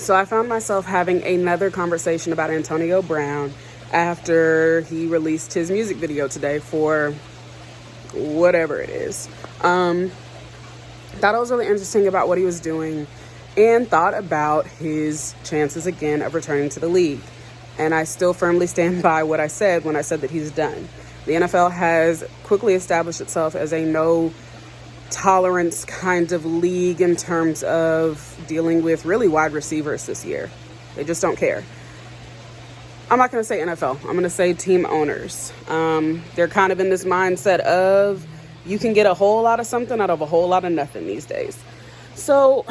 So I found myself having another conversation about Antonio Brown after he released his music video today for whatever it is. Thought it was really interesting about what he was doing and thought about his chances again of returning to the league. And I still firmly stand by what I said when I said that he's done. The NFL has quickly established itself as a no tolerance kind of league in terms of dealing with really wide receivers this year. They just don't care. I'm not going to say NFL. I'm going to say team owners. They're kind of in this mindset of you can get a whole lot of something out of a whole lot of nothing these days. So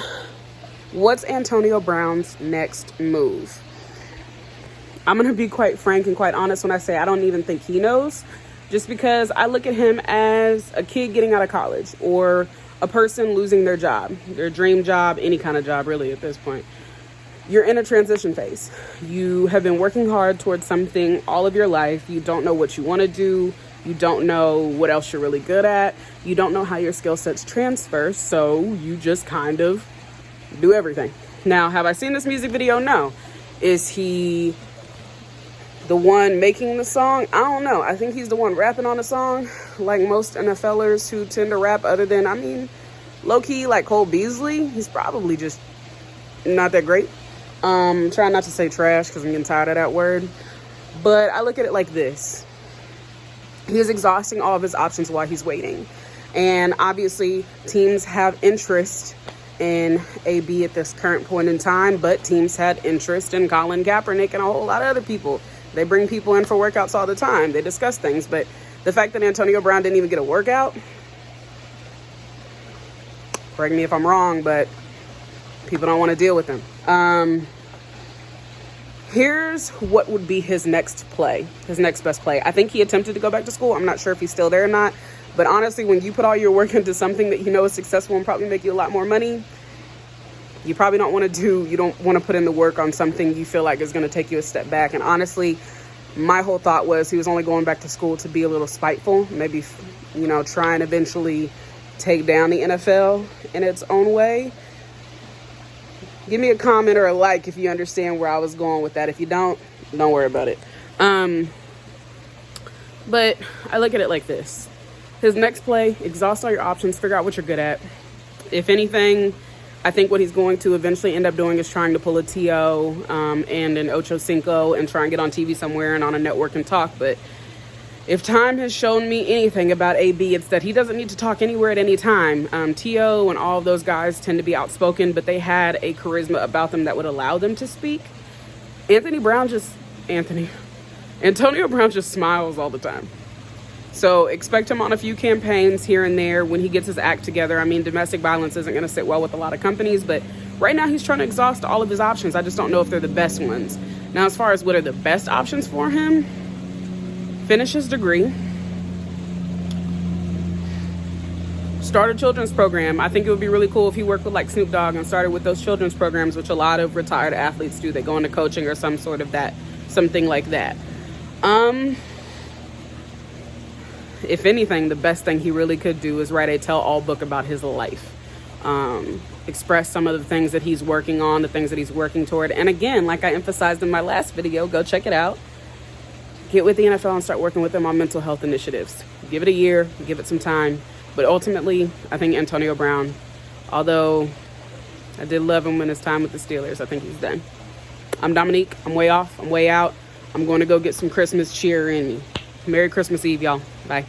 what's Antonio Brown's next move? I'm going to be quite frank and quite honest when I say I don't even think he knows, just because I look at him as a kid getting out of college or a person losing their job, their dream job, any kind of job really at this point. You're in a transition phase. You have been working hard towards something all of your life. You don't know what you want to do. You don't know what else you're really good at. You don't know how your skill sets transfer. So you just kind of do everything. Now, have I seen this music video? No. Is he the one making the song? I don't know. I think he's the one rapping on the song, like most NFLers who tend to rap, other than, low-key, like Cole Beasley. He's probably just not that great. Trying not to say trash because I'm getting tired of that word. But I look at it like this. He is exhausting all of his options while he's waiting. And obviously, teams have interest in AB at this current point in time, but teams had interest in Colin Kaepernick and a whole lot of other people. They bring people in for workouts all the time. They discuss things. But the fact that Antonio Brown didn't even get a workout, correct me if I'm wrong, but people don't want to deal with him. Here's what would be his next play, his next best play. I think he attempted to go back to school. I'm not sure if he's still there or not. But honestly, when you put all your work into something that you know is successful and probably make you a lot more money, you probably don't want to put in the work on something you feel like is going to take you a step back. And honestly, my whole thought was he was only going back to school to be a little spiteful, maybe, try and eventually take down the NFL in its own way. Give me a comment or a like if you understand where I was going with that. If you don't worry about it. But I look at it like this. His next play, exhaust all your options, figure out what you're good at. If anything, I think what he's going to eventually end up doing is trying to pull a T.O. And an Ocho Cinco and try and get on TV somewhere and on a network and talk. But if time has shown me anything about AB, it's that he doesn't need to talk anywhere at any time. T.O. and all of those guys tend to be outspoken, but they had a charisma about them that would allow them to speak. Antonio Brown just smiles all the time. So expect him on a few campaigns here and there when he gets his act together. Domestic violence isn't going to sit well with a lot of companies, but right now he's trying to exhaust all of his options. I just don't know if they're the best ones. Now, as far as what are the best options for him, finish his degree, start a children's program. I think it would be really cool if he worked with like Snoop Dogg and started with those children's programs, which a lot of retired athletes do. They go into coaching or something like that. If anything, the best thing he really could do is write a tell-all book about his life. Express some of the things that he's working on, the things that he's working toward. And again, like I emphasized in my last video, go check it out. Get with the NFL and start working with them on mental health initiatives. Give it a year, give it some time. But ultimately, I think Antonio Brown, although I did love him in his time with the Steelers, I think he's done. I'm Dominique. I'm way off. I'm way out. I'm going to go get some Christmas cheer in me. Merry Christmas Eve, y'all. Bye.